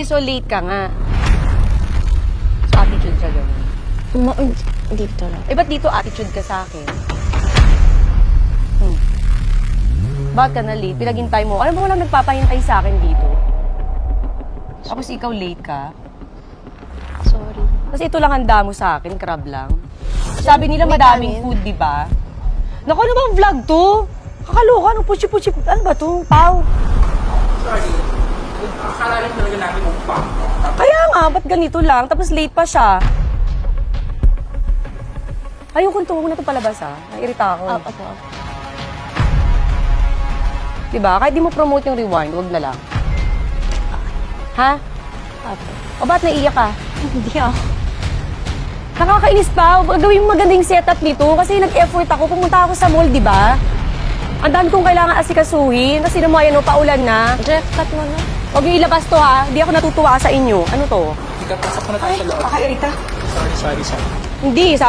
So, late ka nga. So, attitude ka gano'n. Dito lang. Eh, ba't dito attitude ka sa akin? Bakit ka na late? Pinaghintay mo. Alam mo, walang nagpapahintay sa akin dito. Tapos ikaw late ka. Sorry. Kasi ito lang handa mo sa akin, crab lang. Sabi nila May madaming kanin. food, di ba? Naku, ano bang vlog to? Kakaloka, ano puchi-puchi. Ano ba to? Pau. Sorry. Akala rin talaga natin mukbang. Kaya nga, ba't ganito lang? Tapos late pa siya. Ayokong tungo na ito palabas, ha? Nairita ako. Opo. Diba? Kahit di mo promote yung rewind, wag na lang. Ha? Opo. O ba't naiiyak ka? Hindi ako. Nakakainis pa. Gawin mo magandang setup nito kasi nag-effort ako. Pumunta ako sa mall, di ba? Ang dami kong kailangan asikasuhin. Kasi naman, ano, paulan na. Jeff, cut mo na. Huwag yung ilabas to, ha? Hindi ako natutuwa sa inyo. Ano to? Ika, pasok na tayo sa loob. Kakairita. Sorry. Hindi, sabi